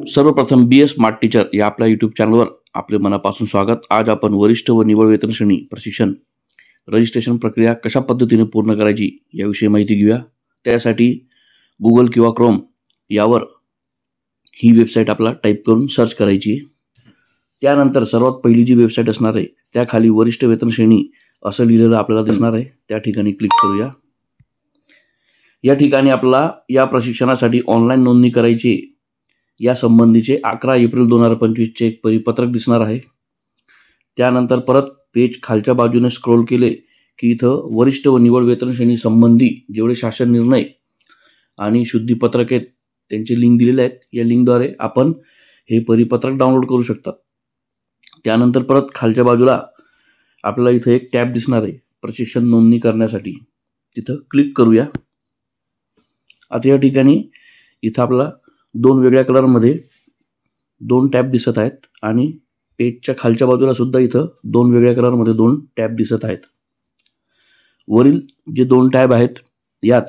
सर्वप्रथम BS smart teacher या आपल्या यूट्यूब चॅनलवर आपले मनापासून स्वागत. आज आपण वरिष्ठ व निवड वेतन श्रेणी प्रशिक्षण रजिस्ट्रेशन प्रक्रिया कशा पद्धतीने पूर्ण करायची याविषयी माहिती घेऊया. त्यासाठी गुगल किंवा क्रोम यावर ही वेबसाईट आपल्याला टाईप करून सर्च करायची. त्यानंतर सर्वात पहिली जी वेबसाईट असणार आहे त्याखाली वरिष्ठ वेतन श्रेणी असं लिहिलेलं आपल्याला दिसणार आहे. त्या ठिकाणी क्लिक करूया. या ठिकाणी आपल्याला या प्रशिक्षणासाठी ऑनलाईन नोंदणी करायची या संबंधीचे 11 एप्रिल 2025 चे एक परिपत्रक दिसणार आहे. त्यानंतर परत पेज खालच्या बाजूने स्क्रोल केले की इथं वरिष्ठ व निवड वेतन श्रेणी संबंधी जेवढे शासन निर्णय आणि शुद्धीपत्रक आहेत त्यांचे लिंक दिलेले आहेत. या लिंकद्वारे आपण हे परिपत्रक डाउनलोड करू शकता. त्यानंतर परत खालच्या बाजूला आपल्याला इथं एक टॅब दिसणार आहे प्रशिक्षण नोंदणी करण्यासाठी. तिथं क्लिक करूया. आता या ठिकाणी इथं आपल्याला दोन वेगळ्या कलरमध्ये दोन टॅब दिसत आहेत आणि पेजच्या खालच्या बाजूला सुद्धा इथं दोन वेगळ्या कलरमध्ये दोन टॅब दिसत आहेत. वरील जे दोन टॅब आहेत यात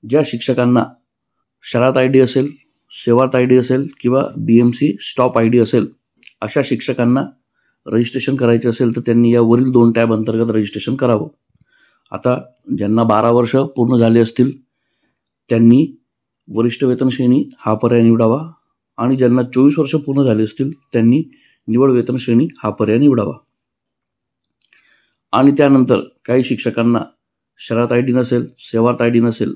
ज्या शिक्षकांना शरात ID असेल, सेवार्थ ID असेल किंवा BMC स्टॉप ID असेल अशा शिक्षकांना रजिस्ट्रेशन करायचे असेल तर त्यांनी या वरील दोन टॅब अंतर्गत रजिस्ट्रेशन करावं. आता ज्यांना 12 वर्ष पूर्ण झाले असतील त्यांनी वरिष्ठ वेतन श्रेणी हा पर्याय निवडावा आणि ज्यांना 24 वर्ष पूर्ण झाले असतील त्यांनी निवड वेतन श्रेणी हा पर्याय निवडावा. आणि त्यानंतर काही शिक्षकांना शरात ID नसेल, सेवार्थ ID नसेल,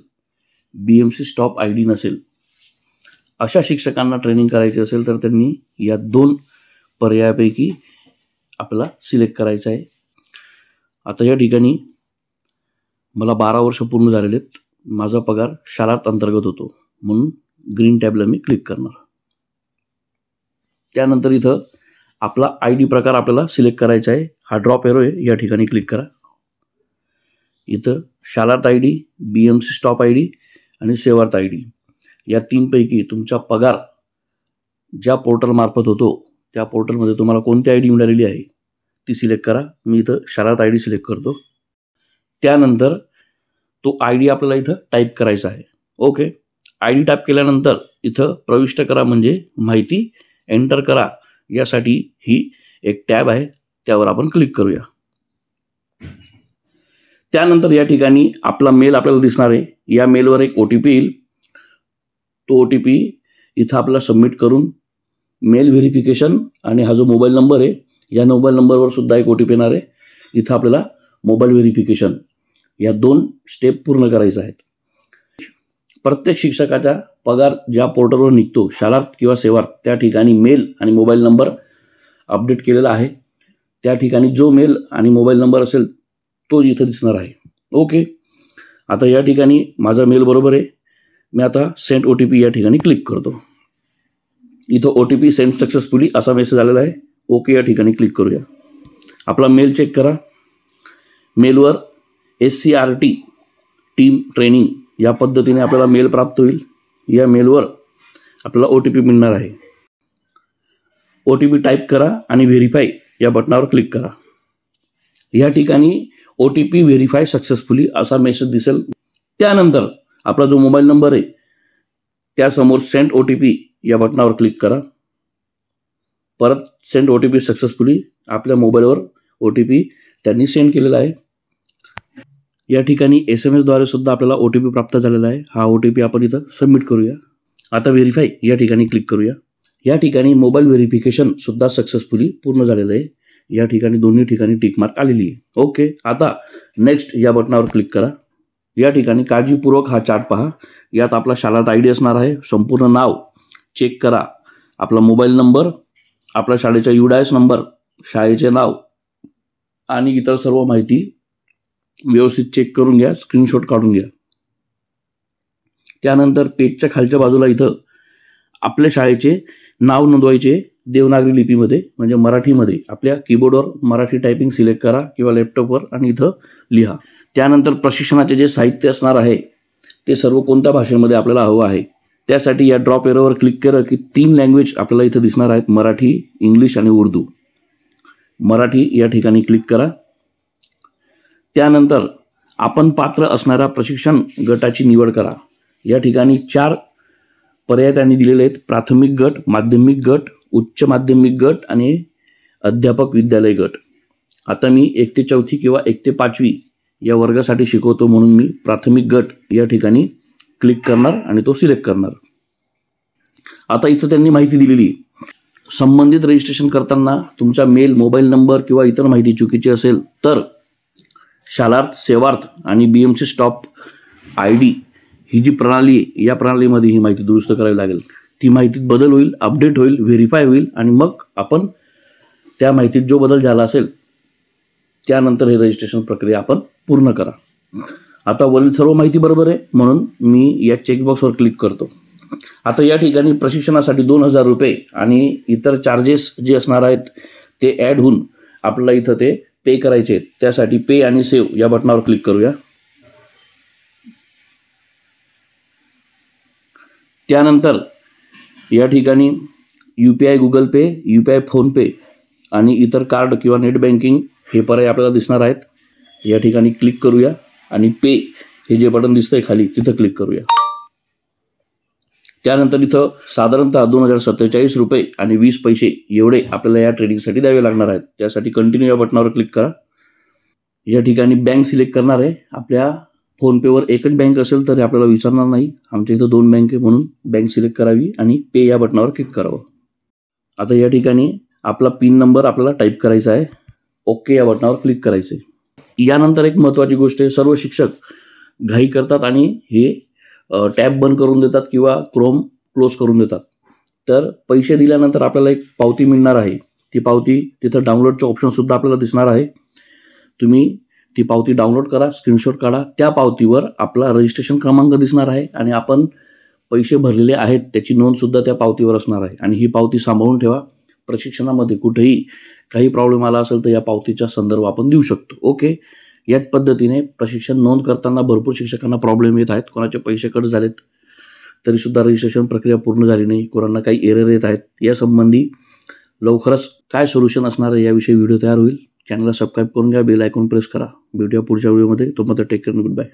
BMC स्टॉप ID नसेल अशा शिक्षकांना ट्रेनिंग करायची असेल तर त्यांनी या दोन पर्यायापैकी आपल्याला सिलेक्ट करायचं आहे. आता या ठिकाणी मला 12 वर्ष पूर्ण झालेले आहेत, माझा पगार शरात अंतर्गत होतो म्हणून ग्रीन टॅबला मी क्लिक करणार. त्यानंतर इथं आपला ID प्रकार आपल्याला सिलेक्ट करायचा आहे. हा ड्रॉप एरो आहे, या ठिकाणी क्लिक करा. इथं शरात ID, BMC स्टॉप ID आणि सेवार्थ ID या तीनपैकी तुमचा पगार ज्या पोर्टल मार्फत होतो त्या पोर्टलमध्ये तुम्हाला कोणती ID मिळालेली आहे ती सिलेक्ट करा. मी इथं शरात ID सिलेक्ट करतो. त्यानंतर तो ID आपल्याला इथं टाईप करायचा आहे. ओके, ID टाईप केल्यानंतर इथं प्रविष्ट करा म्हणजे माहिती एंटर करा यासाठी ही एक टॅब आहे, त्यावर आपण क्लिक करूया. त्यानंतर या ठिकाणी आपला मेल आपल्याला दिसणार आहे. या मेलवर एक OTP येईल. तो OTP इथं आपल्याला सबमिट करून मेल व्हेरिफिकेशन आणि हा जो मोबाईल नंबर आहे या मोबाईल नंबरवर सुद्धा एक OTP येणार आहे. इथं आपल्याला मोबाईल व्हेरिफिकेशन या दोन स्टेप पूर्ण करायचं आहेत. प्रत्येक शिक्षकाचा पगार ज्या पोर्टलवर निघतो शरात किंवा सेवार्थ त्या ठिकाणी मेल आणि मोबाईल नंबर अपडेट केलेला आहे. त्या ठिकाणी जो मेल आणि मोबाईल नंबर असेल तो इथं दिसणार आहे. ओके, आता या ठिकाणी माझा मेल बरोबर आहे. मी आता सेंड OTP या ठिकाणी क्लिक करतो. इथं OTP सेंड सक्सेसफुली असा मेसेज आलेला आहे. ओके या ठिकाणी क्लिक करूया. आपला मेल चेक करा. मेलवर SCRT टीम ट्रेनिंग या पद्धतीने आपल्याला मेल प्राप्त होईल. या मेलवर आपल्याला OTP मिळणार आहे. OTP टाईप करा आणि व्हेरीफाय या बटनावर क्लिक करा. या ठिकाणी OTP व्हेरीफाय सक्सेसफुली असा मेसेज दिसेल. त्यानंतर आपला जो मोबाईल नंबर आहे त्यासमोर सेंड OTP या बटनावर क्लिक करा. परत सेंड OTP सक्सेसफुली आपल्या मोबाईलवर OTP त्यांनी सेंड केलेला आहे. या ठिकाणी SMS द्वारे सुद्धा आपल्याला OTP प्राप्त झालेला आहे. हा OTP आपण इथं सबमिट करूया. आता व्हेरीफाय या ठिकाणी क्लिक करूया. या ठिकाणी मोबाईल व्हेरिफिकेशन सुद्धा सक्सेसफुली पूर्ण झालेलं आहे. या ठिकाणी दोन्ही ठिकाणी टिक मार्क आलेली आहे. ओके, आता नेक्स्ट या बटनावर क्लिक करा. या ठिकाणी काळजीपूर्वक हा चार्ट पहा. यात आपला शाळेत ID असणार आहे. संपूर्ण नाव चेक करा. आपला मोबाईल नंबर, आपल्या शाळेचा UDIS नंबर, शाळेचे नाव आणि इतर सर्व माहिती व्यवस्थित चेक करून घ्या, स्क्रीनशॉट काढून घ्या. त्यानंतर पेजच्या खालच्या बाजूला इथं आपल्या शाळेचे नाव नोंदवायचे देवनागरी लिपीमध्ये म्हणजे मराठीमध्ये. आपल्या कीबोर्डवर मराठी टायपिंग सिलेक्ट करा किंवा लॅपटॉपवर आणि इथं लिहा. त्यानंतर प्रशिक्षणाचे जे साहित्य असणार आहे ते सर्व कोणत्या भाषेमध्ये आपल्याला हवं आहे त्यासाठी या ड्रॉप एरोवर क्लिक करा की 3 लँग्वेज आपल्याला इथं दिसणार आहेत, मराठी, इंग्लिश आणि उर्दू. मराठी या ठिकाणी क्लिक करा. त्यानंतर आपण पात्र असणाऱ्या प्रशिक्षण गटाची निवड करा. या ठिकाणी 4 पर्याय त्यांनी दिलेले आहेत: प्राथमिक गट, माध्यमिक गट, उच्च माध्यमिक गट आणि अध्यापक विद्यालय गट. आता मी 1 ते 4 किंवा 1 ते 5 या वर्गासाठी शिकवतो, म्हणून मी प्राथमिक गट या ठिकाणी क्लिक करणार आणि तो सिलेक्ट करणार. आता इथं त्यांनी माहिती दिलेली, संबंधित रजिस्ट्रेशन करताना तुमचा मेल, मोबाईल नंबर किंवा इतर माहिती चुकीची असेल तर शालार्थ, सेवार्थ आणि BMC स्टॉप ID ही जी प्रणाली आहे, या प्रणालीमध्ये ही माहिती दुरुस्त करावी लागेल. ती माहितीत बदल होईल, अपडेट होईल, व्हेरीफाय होईल आणि मग आपण त्या माहितीत जो बदल झाला असेल त्यानंतर हे रजिस्ट्रेशन प्रक्रिया आपण पूर्ण करा. आता वरील सर्व माहिती बरोबर आहे, म्हणून मी या चेकबॉक्सवर क्लिक करतो. आता या ठिकाणी प्रशिक्षणासाठी 2000 रुपये आणि इतर चार्जेस जे असणार आहेत ते ॲड होऊन आपल्याला इथं ते पे करायचे आहेत. त्यासाठी पे आणि सेव्ह या बटनावर क्लिक करूया. त्यानंतर या ठिकाणी UPI, गुगल पे, UPI, फोनपे आणि इतर कार्ड किंवा नेट बँकिंग हे पर्याय आपल्याला दिसणार आहेत. या ठिकाणी क्लिक करूया आणि पे हे जे बटन दिसतंय खाली तिथं क्लिक करूया. त्यानंतर इथं साधारणतः 2047 रुपये आणि 20 पैसे एवढे आपल्याला या ट्रेडिंगसाठी द्यावे लागणार आहेत. त्यासाठी कंटिन्यू या बटनावर क्लिक करा. या ठिकाणी बँक सिलेक्ट करणार आहे. आपल्या फोनपेवर एकच बँक असेल तर आपल्याला विचारणार नाही. आमच्या इथं 2 बँक आहे, म्हणून बँक सिलेक्ट करावी आणि पे या बटनावर क्लिक करावं. आता या ठिकाणी आपला पिन नंबर आपल्याला टाईप करायचा आहे. ओके या बटनावर क्लिक करायचं आहे. यानंतर एक महत्त्वाची गोष्ट आहे, सर्व शिक्षक घाई करतात आणि हे टॅब बंद करून देतात किंवा क्रोम क्लोज करून देतात. तर पैसे दिल्यानंतर आपल्याला एक पावती मिळणार आहे. ती पावती तिथं डाउनलोडचं ऑप्शनसुद्धा आपल्याला दिसणार आहे. तुम्ही ती पावती डाउनलोड करा, स्क्रीनशॉट काढा. त्या पावतीवर आपला रजिस्ट्रेशन क्रमांक दिसणार आहे आणि आपण पैसे भरलेले आहेत त्याची नोंदसुद्धा त्या पावतीवर असणार आहे. आणि ही पावती सांभाळून ठेवा. प्रशिक्षणामध्ये कुठेही काही प्रॉब्लेम आला असेल तर या पावतीचा संदर्भ आपण देऊ शकतो. ओके, याच पद्धतीने प्रशिक्षण नोंद करताना भरपूर शिक्षकांना प्रॉब्लेम येत आहेत. कोणाचे पैसे कट झालेत तरीसुद्धा रजिस्ट्रेशन प्रक्रिया पूर्ण झाली नाही, कोणाला काही एरर येत आहेत. यासंबंधी लवकरच काय सोल्युशन असणार आहे याविषयी व्हिडिओ तयार होईल. चॅनलला सबस्क्राईब करून घ्या, बेल आयकॉन प्रेस करा. भेटूया पुढच्या व्हिडिओमध्ये. तोपर्यंत टेक केअर, गुड बाय.